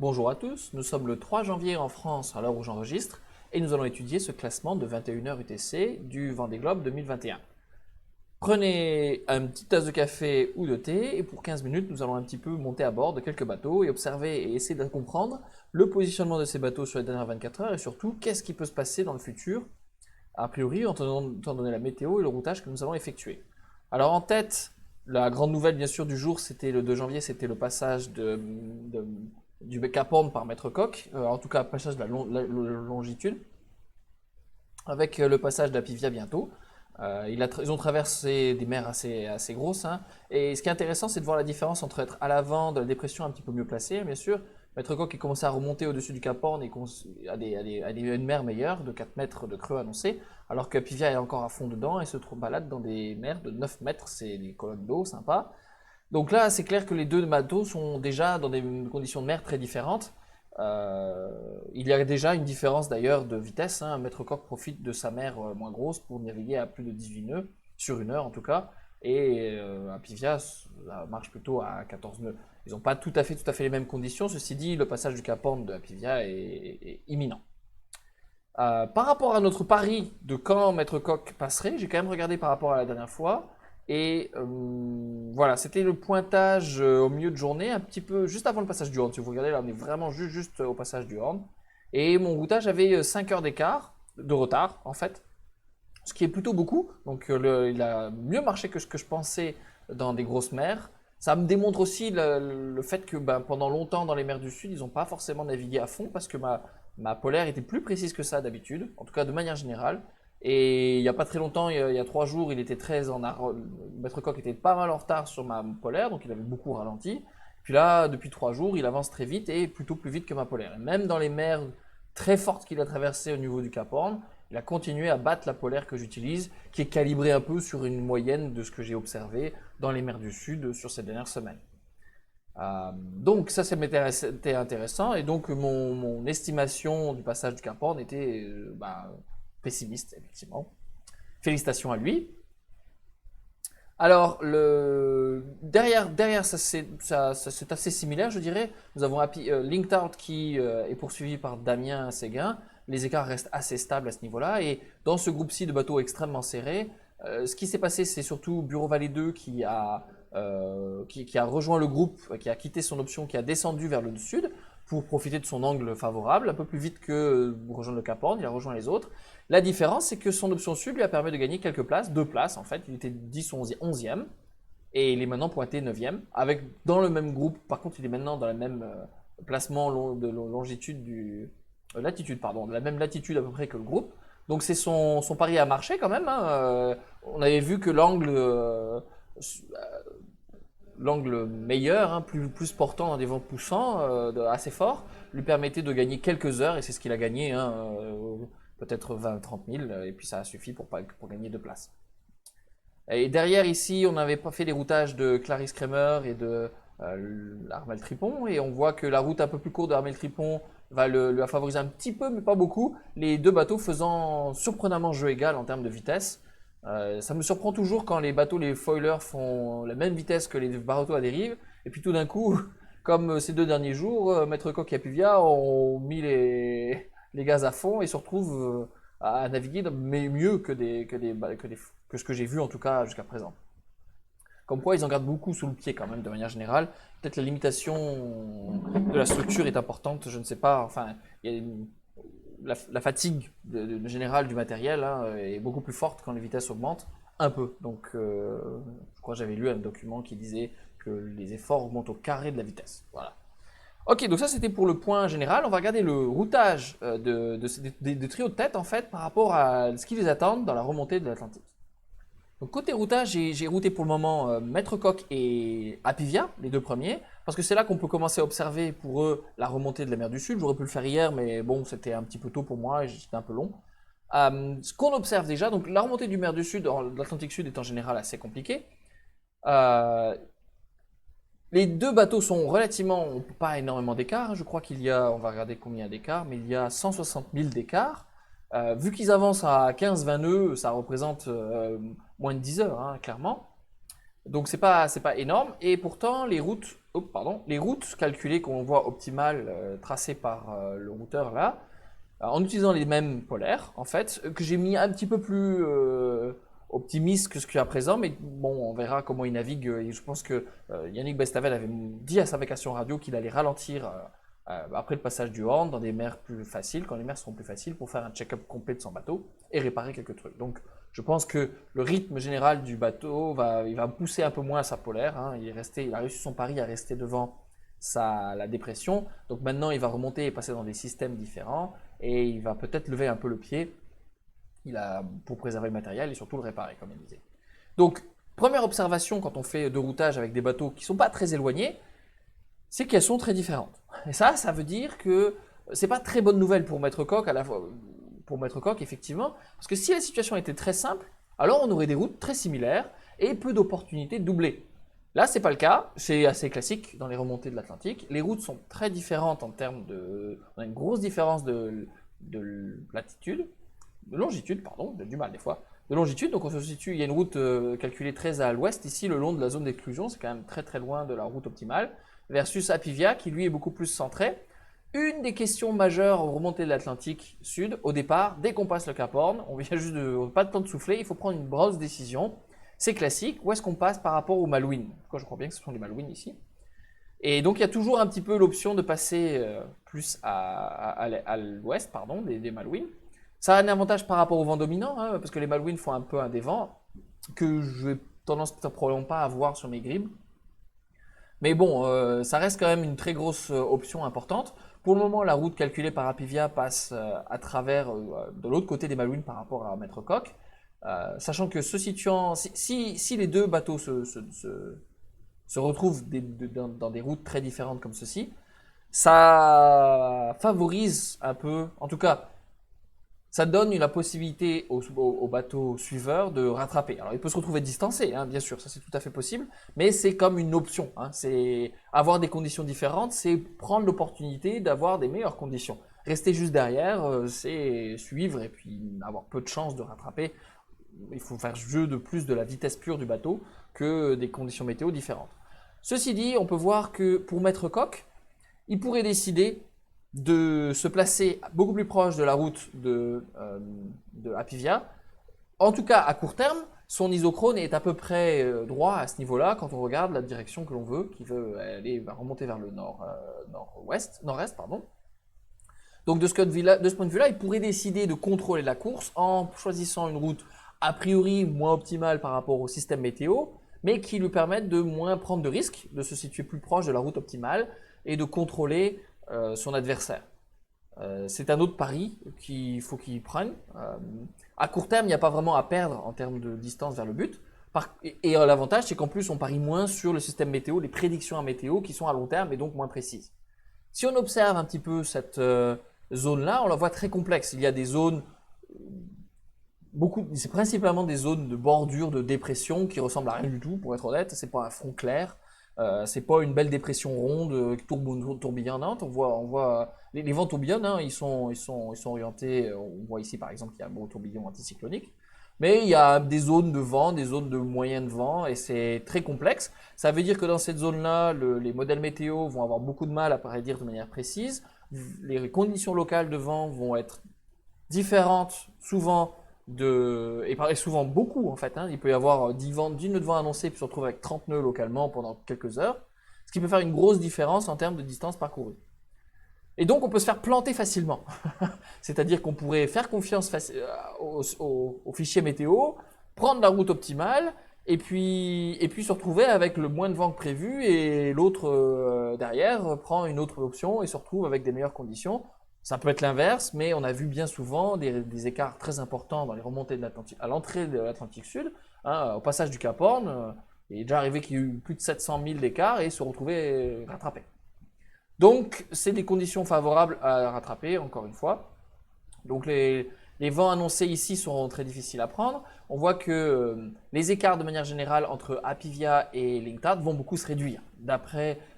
Bonjour à tous, nous sommes le 3 janvier en France à l'heure où j'enregistre et nous allons étudier ce classement de 21h UTC du Vendée Globe 2021. Prenez une petite tasse de café ou de thé et pour 15 minutes nous allons un petit peu monter à bord de quelques bateaux et observer et essayer de comprendre le positionnement de ces bateaux sur les dernières 24 heures et surtout qu'est-ce qui peut se passer dans le futur, a priori en étant donné la météo et le routage que nous allons effectuer. Alors en tête, la grande nouvelle bien sûr du jour, c'était le 2 janvier, c'était le passage du Cap Horn par Maître Coq, en tout cas passage de la longitude, avec le passage d'Apivia bientôt. Ils ont traversé des mers assez grosses, hein. Et ce qui est intéressant, c'est de voir la différence entre être à l'avant de la dépression un petit peu mieux placée, bien sûr. Maître Coq est commencé à remonter au-dessus du Cap Horn et à une mer meilleure de 4 mètres de creux annoncé, alors que Apivia est encore à fond dedans et se balade dans des mers de 9 mètres, c'est des colonnes d'eau, sympa. Donc là, c'est clair que les deux bateaux sont déjà dans des conditions de mer très différentes. Il y a déjà une différence d'ailleurs de vitesse, hein. Maître Coq profite de sa mer moins grosse pour naviguer à plus de 18 nœuds, sur une heure en tout cas, et Apivia ça marche plutôt à 14 nœuds. Ils n'ont pas tout à fait les mêmes conditions, ceci dit, le passage du Cap Horn de Apivia est imminent. Par rapport à notre pari de quand Maître Coq passerait, j'ai quand même regardé par rapport à la dernière fois. Et voilà, c'était le pointage au milieu de journée, un petit peu juste avant le passage du Horn. Si vous regardez, là, on est vraiment juste au passage du Horn. Et mon routage avait 5 heures d'écart, de retard, en fait, ce qui est plutôt beaucoup. Donc, il a mieux marché que ce que je pensais dans des grosses mers. Ça me démontre aussi le fait que pendant longtemps, dans les mers du Sud, ils n'ont pas forcément navigué à fond parce que ma polaire était plus précise que ça d'habitude, en tout cas de manière générale. Et il n'y a pas très longtemps, il y a 3 jours, il était très Maître Coq était pas mal en retard sur ma polaire, donc il avait beaucoup ralenti. Puis là, depuis 3 jours, il avance très vite et plutôt plus vite que ma polaire. Et même dans les mers très fortes qu'il a traversées au niveau du Cap Horn, il a continué à battre la polaire que j'utilise, qui est calibrée un peu sur une moyenne de ce que j'ai observé dans les mers du Sud sur ces dernières semaines. Donc ça, c'était intéressant, et donc mon estimation du passage du Cap Horn était pessimiste, effectivement. Félicitations à lui. Alors, derrière ça, c'est assez similaire, je dirais. Nous avons Linked Out qui est poursuivi par Damien Séguin. Les écarts restent assez stables à ce niveau-là. Et dans ce groupe-ci de bateaux extrêmement serrés, ce qui s'est passé, c'est surtout Bureau Vallée 2 qui a rejoint le groupe, qui a quitté son option, qui a descendu vers le sud pour profiter de son angle favorable, un peu plus vite que pour rejoindre le Cap Horn, il a rejoint les autres. La différence, c'est que son option sud lui a permis de gagner quelques places, 2 places en fait, il était 10 ou 11e, et il est maintenant pointé 9e, dans le même groupe, par contre il est maintenant dans le même placement de longitude latitude, pardon, de la même latitude à peu près que le groupe. Donc c'est son pari a marché quand même, hein. On avait vu que l'angle meilleur, hein, plus portant dans des vents poussants, assez fort, lui permettait de gagner quelques heures, et c'est ce qu'il a gagné, hein, peut-être 20-30 000, et puis ça a suffi pour gagner 2 places. Et derrière ici, on n'avait pas fait les routages de Clarisse Kremer et de l'Armel Tripon, et on voit que la route un peu plus courte de l'Armel Tripon lui a favorisé un petit peu, mais pas beaucoup, les deux bateaux faisant surprenamment jeu égal en termes de vitesse. Ça me surprend toujours quand les foilers font la même vitesse que les bateaux à dérive, et puis tout d'un coup, comme ces 2 derniers jours, Maître Coq et Apivia ont mis les gaz à fond et se retrouvent à naviguer mais mieux que ce que j'ai vu en tout cas jusqu'à présent. Comme quoi, ils en gardent beaucoup sous le pied quand même, de manière générale. Peut-être la limitation de la structure est importante, je ne sais pas. Enfin, la fatigue générale du matériel, hein, est beaucoup plus forte quand les vitesses augmentent, un peu. Donc, je crois que j'avais lu un document qui disait que les efforts augmentent au carré de la vitesse. Voilà. Ok, donc ça c'était pour le point général. On va regarder le routage des trios de tête en fait par rapport à ce qui les attend dans la remontée de l'Atlantique. Donc côté routage, j'ai routé pour le moment Maître Coq et Apivia, les 2 premiers, parce que c'est là qu'on peut commencer à observer pour eux la remontée de la mer du Sud. J'aurais pu le faire hier, mais bon, c'était un petit peu tôt pour moi et c'était un peu long. Ce qu'on observe déjà, donc la remontée du mer du Sud, de l'Atlantique Sud est en général assez compliquée. Les deux bateaux sont relativement, pas énormément d'écart. Je crois qu'il y a, on va regarder combien d'écart, mais il y a 160 000 d'écart. Vu qu'ils avancent à 15-20 nœuds, ça représente moins de 10 heures, hein, clairement. Donc c'est pas énorme. Et pourtant, les routes calculées qu'on voit optimales, tracées par le routeur là, en utilisant les mêmes polaires, en fait, que j'ai mis un petit peu plus optimiste que ce qu'il y a à présent, mais bon, on verra comment il navigue. Et je pense que Yannick Bestavel avait dit à sa vacation radio qu'il allait ralentir après le passage du Horn dans des mers plus faciles, quand les mers seront plus faciles, pour faire un check-up complet de son bateau et réparer quelques trucs. Donc, je pense que le rythme général du bateau il va pousser un peu moins sa polaire. Hein. Il a réussi son pari à rester devant la dépression. Donc maintenant, il va remonter et passer dans des systèmes différents et il va peut-être lever un peu le pied pour préserver le matériel et surtout le réparer, comme il disait. Donc, première observation quand on fait de routage avec des bateaux qui ne sont pas très éloignés, c'est qu'elles sont très différentes. Et ça veut dire que c'est pas très bonne nouvelle pour Maître Coq, à la fois, pour Maître Coq, effectivement, parce que si la situation était très simple, alors on aurait des routes très similaires et peu d'opportunités de doubler. Là, c'est pas le cas, c'est assez classique dans les remontées de l'Atlantique. Les routes sont très différentes en termes de. On a une grosse différence de latitude, de longitude, pardon, j'ai du mal des fois, de longitude. Donc on se situe, il y a une route calculée très à l'ouest, ici le long de la zone d'exclusion, c'est quand même très très loin de la route optimale, versus Apivia qui lui est beaucoup plus centré. Une des questions majeures aux remontées de l'Atlantique Sud, au départ, dès qu'on passe le Cap Horn, on vient juste pas de temps de souffler, il faut prendre une grosse décision. C'est classique, où est-ce qu'on passe par rapport aux Malouines? Je crois bien que ce sont les Malouines ici. Et donc il y a toujours un petit peu l'option de passer plus à l'ouest, pardon, des Malouines. Ça a un avantage par rapport au vent dominant, hein, parce que les Malouines font un peu un des vents que je vais tendance probablement pas à voir sur mes gribes. Mais bon, ça reste quand même une très grosse option importante. Pour le moment, la route calculée par Apivia passe à travers, de l'autre côté des Malouines par rapport à Maître Coq. Sachant que se situant, si les deux bateaux se retrouvent dans des routes très différentes comme ceci, ça favorise un peu, en tout cas, ça donne la possibilité au bateau suiveur de rattraper. Alors il peut se retrouver distancé, hein, bien sûr, ça c'est tout à fait possible, mais c'est comme une option. Hein, c'est avoir des conditions différentes, c'est prendre l'opportunité d'avoir des meilleures conditions. Rester juste derrière, c'est suivre et puis avoir peu de chances de rattraper. Il faut faire jeu de plus de la vitesse pure du bateau que des conditions météo différentes. Ceci dit, on peut voir que pour Maître Coq, il pourrait décider de se placer beaucoup plus proche de la route de Apivia. En tout cas, à court terme, son isochrone est à peu près droit à ce niveau-là quand on regarde la direction que l'on veut, qui veut aller remonter vers le nord-est, pardon. Donc de ce point de vue-là, il pourrait décider de contrôler la course en choisissant une route a priori moins optimale par rapport au système météo, mais qui lui permettent de moins prendre de risques, de se situer plus proche de la route optimale et de contrôler son adversaire. C'est un autre pari qu'il faut qu'il prenne. À court terme, il n'y a pas vraiment à perdre en termes de distance vers le but. Et l'avantage, c'est qu'en plus, on parie moins sur le système météo, les prédictions à météo qui sont à long terme et donc moins précises. Si on observe un petit peu cette zone-là, on la voit très complexe. Il y a des zones, c'est principalement des zones de bordure, de dépression qui ressemblent à rien du tout, pour être honnête. C'est pas un front clair. C'est pas une belle dépression ronde tourbillonnante. On voit les vents tourbillonnent, hein, ils sont orientés. On voit ici par exemple qu'il y a un beau tourbillon anticyclonique. Mais il y a des zones de vent, des zones de moyen de vent, et c'est très complexe. Ça veut dire que dans cette zone-là, les modèles météo vont avoir beaucoup de mal à prédire de manière précise. Les conditions locales de vent vont être différentes, souvent et souvent beaucoup en fait. Hein. Il peut y avoir 10 nœuds de vent annoncés puis se retrouver avec 30 nœuds localement pendant quelques heures, ce qui peut faire une grosse différence en termes de distance parcourue. Et donc on peut se faire planter facilement. C'est-à-dire qu'on pourrait faire confiance au fichier météo, prendre la route optimale et puis se retrouver avec le moins de vent que prévu et l'autre derrière prend une autre option et se retrouve avec des meilleures conditions. Ça peut être l'inverse, mais on a vu bien souvent des écarts très importants dans les remontées de l'Atlantique, à l'entrée de l'Atlantique Sud, hein, au passage du Cap Horn. Il est déjà arrivé qu'il y ait eu plus de 700 000 d'écart et se retrouver rattrapé. Donc, c'est des conditions favorables à rattraper, encore une fois. Donc, les vents annoncés ici seront très difficiles à prendre. On voit que les écarts de manière générale entre Apivia et Lingtad vont beaucoup se réduire.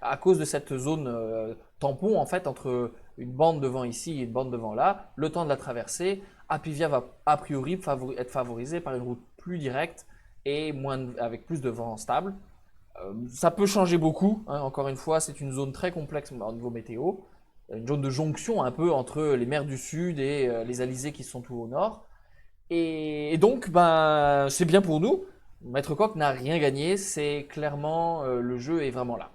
À cause de cette zone tampon en fait entre une bande de vent ici et une bande de vent là, le temps de la traversée, Apivia va a priori être favorisé par une route plus directe et avec plus de vent stable. Ça peut changer beaucoup, hein. Encore une fois, c'est une zone très complexe au niveau météo, une zone de jonction un peu entre les mers du sud et les alizés qui sont tout au nord. Et donc, ben, c'est bien pour nous. Maître Coq n'a rien gagné, c'est clairement le jeu est vraiment là.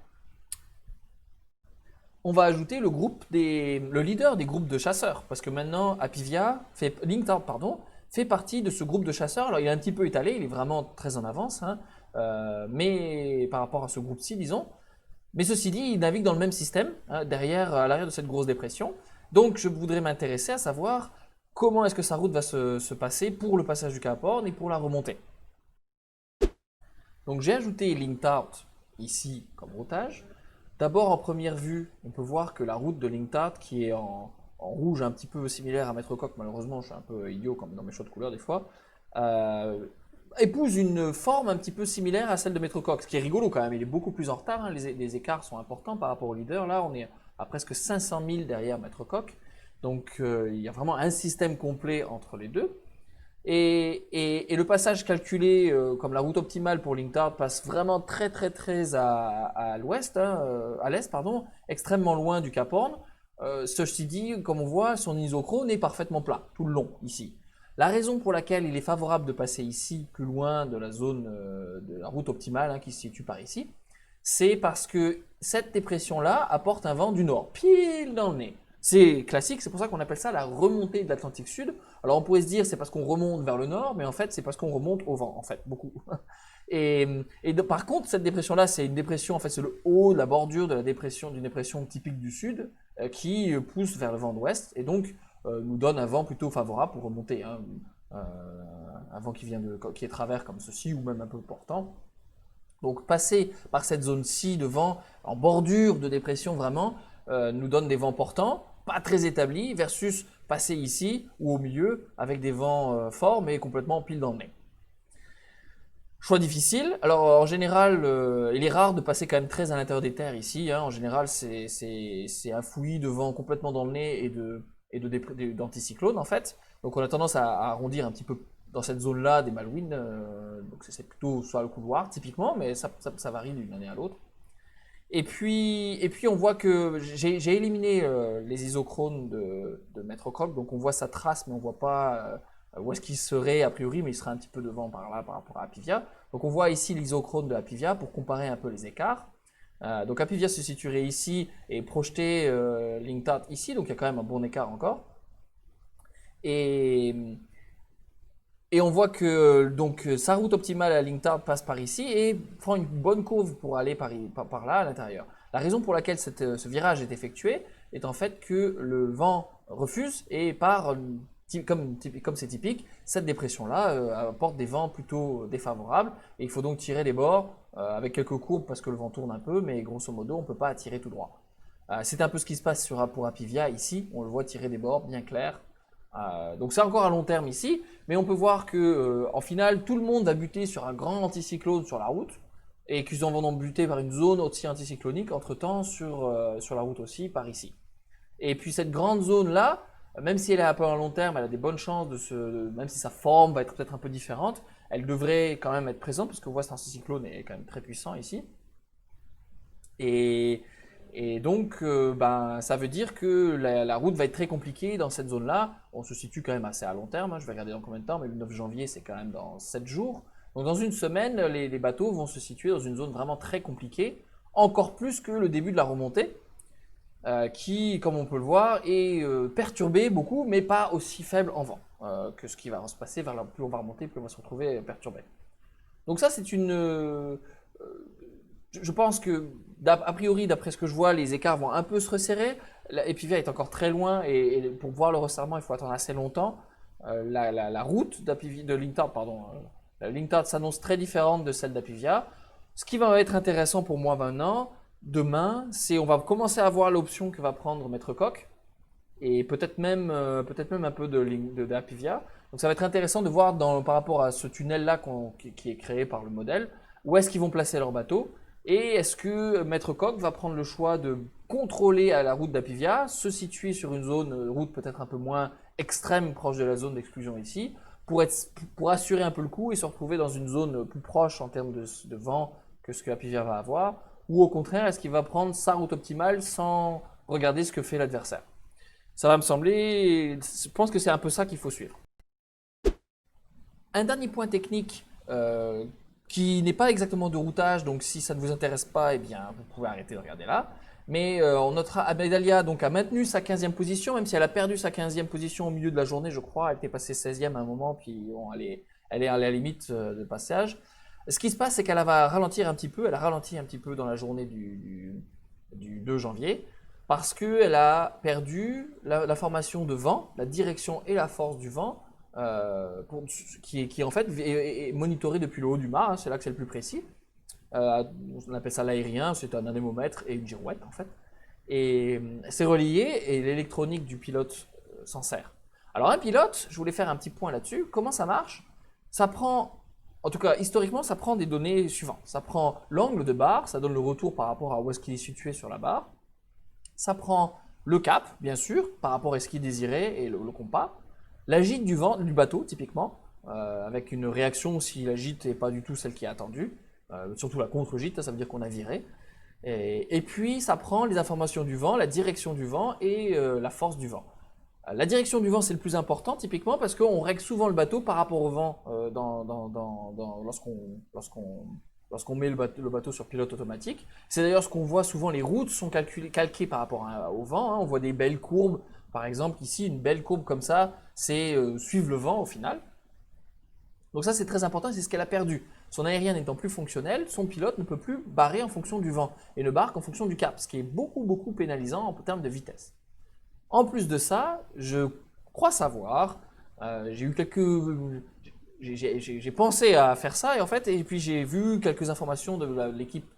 On va ajouter le leader des groupes de chasseurs, parce que maintenant Linktown, pardon, fait partie de ce groupe de chasseurs. Alors il est un petit peu étalé, il est vraiment très en avance, hein, mais par rapport à ce groupe-ci, disons. Mais ceci dit, il navigue dans le même système, hein, à l'arrière de cette grosse dépression. Donc je voudrais m'intéresser à savoir comment est-ce que sa route va se passer pour le passage du Cap Horn et pour la remontée. Donc j'ai ajouté Linktown ici comme routage. D'abord, en première vue, on peut voir que la route de Linktown, qui est en rouge un petit peu similaire à Maître Coq, malheureusement, je suis un peu idiot comme dans mes choix de couleurs des fois, euh, épouse une forme un petit peu similaire à celle de Maître Coq, ce qui est rigolo quand même. Il est beaucoup plus en retard, hein, les écarts sont importants par rapport au leader. Là, on est à presque 500 000 derrière Maître Coq, donc il y a vraiment un système complet entre les deux. Et le passage calculé comme la route optimale pour Linktown passe vraiment très à l'ouest, hein, à l'est, pardon, extrêmement loin du Cap Horn. Ceci dit, comme on voit, son isochrone est parfaitement plat, tout le long, ici. La raison pour laquelle il est favorable de passer ici, plus loin de la zone de la route optimale, hein, qui se situe par ici, c'est parce que cette dépression-là apporte un vent du nord, pile dans le nez. C'est classique, c'est pour ça qu'on appelle ça la remontée de l'Atlantique Sud. Alors on pourrait se dire c'est parce qu'on remonte vers le nord, mais en fait c'est parce qu'on remonte au vent, en fait, beaucoup. Par contre, cette dépression-là, c'est une dépression, en fait c'est le haut, la bordure de la dépression, d'une dépression typique du sud, qui pousse vers le vent d'ouest, et donc nous donne un vent plutôt favorable pour remonter, hein. Un vent qui est travers comme ceci, ou même un peu portant. Donc passer par cette zone-ci de vent en bordure de dépression vraiment nous donne des vents portants, pas très établis, versus passer ici ou au milieu avec des vents forts mais complètement pile dans le nez. Choix difficile. Alors en général, il est rare de passer quand même très à l'intérieur des terres ici, hein. En général, c'est un fouillis de vent complètement dans le nez d'anticyclone en fait. Donc on a tendance à arrondir un petit peu dans cette zone-là des Malouines. Donc c'est plutôt sur le couloir typiquement, mais ça varie d'une année à l'autre. Et puis on voit que j'ai éliminé les isochrones de Maître Coq, donc on voit sa trace, mais on voit pas où est-ce qu'il serait a priori, mais il serait un petit peu devant par là par rapport à Apivia. Donc on voit ici l'isochrone de Apivia pour comparer un peu les écarts. Donc Apivia se situerait ici et projeter Linktown ici, donc il y a quand même un bon écart encore. Et, et on voit que donc sa route optimale à Linktown passe par ici et prend une bonne courbe pour aller par là à l'intérieur. La raison pour laquelle ce virage est effectué est en fait que le vent refuse et comme c'est typique, cette dépression-là apporte des vents plutôt défavorables et il faut donc tirer les bords avec quelques courbes parce que le vent tourne un peu, mais grosso modo on ne peut pas tirer tout droit. C'est un peu ce qui se passe pour Apivia ici, on le voit tirer des bords bien clairs. Donc c'est encore à long terme ici, mais on peut voir que en finale tout le monde va buter sur un grand anticyclone sur la route et qu'ils en vont buter par une zone aussi anticyclonique entre temps sur la route aussi par ici. Et puis cette grande zone là, même si elle est un peu à long terme, elle a des bonnes chances même si sa forme va être peut-être un peu différente, elle devrait quand même être présente parce qu'on voit cet anticyclone est quand même très puissant ici. Et donc, ça veut dire que la route va être très compliquée dans cette zone-là. On se situe quand même assez à long terme, hein. Je vais regarder dans combien de temps, mais le 9 janvier, c'est quand même dans 7 jours. Donc dans une semaine, les bateaux vont se situer dans une zone vraiment très compliquée, encore plus que le début de la remontée, qui, comme on peut le voir, est perturbé beaucoup, mais pas aussi faible en vent que ce qui va se passer plus on va remonter, plus on va se retrouver perturbé. Donc ça, c'est je pense que, a priori, d'après ce que je vois, les écarts vont un peu se resserrer. Epivia est encore très loin et pour voir le resserrement, il faut attendre assez longtemps. La route de Linktown, pardon, Linktown s'annonce très différente de celle d'Apivia. Ce qui va être intéressant pour moi maintenant, demain, c'est on va commencer à voir l'option que va prendre Maître Coq et peut-être même un peu d'Apivia. Donc ça va être intéressant de voir par rapport à ce tunnel-là qui est créé par le modèle, où est-ce qu'ils vont placer leur bateau. Et est-ce que Maître Coq va prendre le choix de contrôler à la route d'Apivia, se situer sur une route peut-être un peu moins extrême, proche de la zone d'exclusion ici, pour assurer un peu le coup et se retrouver dans une zone plus proche en termes de vent que ce que la Pivière va avoir, ou au contraire, est-ce qu'il va prendre sa route optimale sans regarder ce que fait l'adversaire? Ça va me sembler, je pense que c'est un peu ça qu'il faut suivre. Un dernier point technique qui n'est pas exactement de routage, donc si ça ne vous intéresse pas, eh bien, vous pouvez arrêter de regarder là. Mais on notera Abdalia donc, a maintenu sa 15e position, même si elle a perdu sa 15e position au milieu de la journée, je crois. Elle était passée 16e à un moment, puis bon, elle est à la limite de passage. Ce qui se passe, c'est qu'elle va ralentir un petit peu. Elle a ralenti un petit peu dans la journée du 2 janvier, parce qu'elle a perdu la formation de vent, la direction et la force du vent, qui en fait est monitoré depuis le haut du mât, hein, c'est là que c'est le plus précis. On appelle ça l'aérien, c'est un anémomètre et une girouette en fait. Et c'est relié et l'électronique du pilote s'en sert. Alors un pilote, je voulais faire un petit point là-dessus, comment ça marche? Ça prend, en tout cas historiquement, ça prend des données suivantes. Ça prend l'angle de barre, ça donne le retour par rapport à où est-ce qu'il est situé sur la barre. Ça prend le cap, bien sûr, par rapport à ce qu'il désirait et le compas. La gîte du vent, du bateau, typiquement, avec une réaction si la gîte n'est pas du tout celle qui est attendue. Surtout la contre-gîte, ça veut dire qu'on a viré. Et puis, ça prend les informations du vent, la direction du vent et la force du vent. La direction du vent, c'est le plus important, typiquement, parce qu'on règle souvent le bateau par rapport au vent lorsqu'on met le bateau sur pilote automatique. C'est d'ailleurs ce qu'on voit souvent, les routes sont calquées par rapport au vent. Hein. On voit des belles courbes. Par exemple, ici, une belle courbe comme ça, c'est suivre le vent au final. Donc ça, c'est très important, c'est ce qu'elle a perdu. Son aérien n'étant plus fonctionnel, son pilote ne peut plus barrer en fonction du vent et ne barre qu'en fonction du cap, ce qui est beaucoup pénalisant en termes de vitesse. En plus de ça, je crois savoir, j'ai pensé à faire ça et puis j'ai vu quelques informations de l'équipe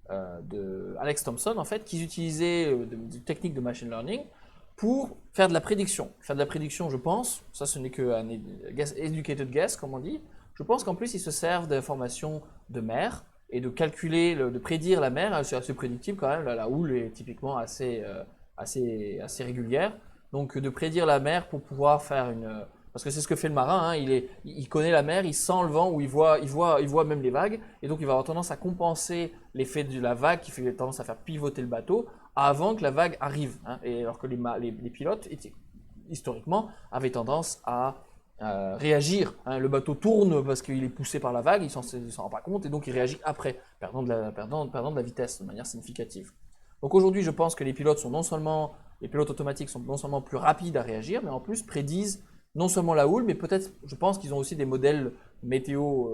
de Alex Thompson en fait, qui utilisaient des techniques de machine learning pour faire de la prédiction. Faire de la prédiction, je pense, ça ce n'est qu'un educated guess, comme on dit. Je pense qu'en plus, ils se servent d'informations de mer et de calculer, de prédire la mer. C'est assez prédictible quand même, la houle est typiquement assez régulière. Donc de prédire la mer pour pouvoir faire une... Parce que c'est ce que fait le marin, hein, il connaît la mer, il sent le vent, ou il voit même les vagues, et donc il va avoir tendance à compenser l'effet de la vague qui fait tendance à faire pivoter le bateau avant que la vague arrive. Hein, et alors que les pilotes, historiquement, avaient tendance à réagir. Hein, le bateau tourne parce qu'il est poussé par la vague, il s'en rend pas compte, et donc il réagit après, perdant de la vitesse de manière significative. Donc aujourd'hui, je pense que les pilotes automatiques sont non seulement plus rapides à réagir, mais en plus prédisent non seulement la houle, mais peut-être, je pense qu'ils ont aussi des modèles météo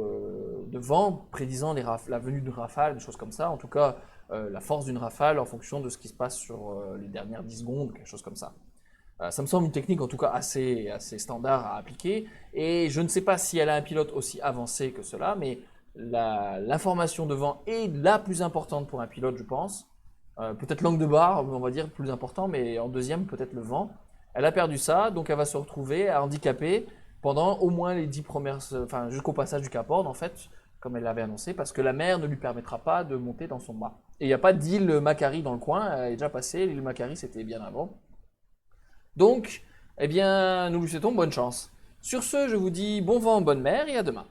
de vent prédisant la venue d'une rafale, des choses comme ça. En tout cas, la force d'une rafale en fonction de ce qui se passe sur les dernières 10 secondes, quelque chose comme ça. Ça me semble une technique en tout cas assez standard à appliquer. Et je ne sais pas si elle a un pilote aussi avancé que cela, mais l'information de vent est la plus importante pour un pilote, je pense. Peut-être l'angle de barre, on va dire, plus important, mais en deuxième, peut-être le vent. Elle a perdu ça, donc elle va se retrouver handicapée pendant au moins les 10 premières, enfin jusqu'au passage du Cap Horn en fait, comme elle l'avait annoncé, parce que la mer ne lui permettra pas de monter dans son mât. Et il n'y a pas d'île Macquarie dans le coin, elle est déjà passée, l'île Macquarie c'était bien avant. Donc, eh bien, nous lui souhaitons bonne chance. Sur ce, je vous dis bon vent, bonne mer et à demain.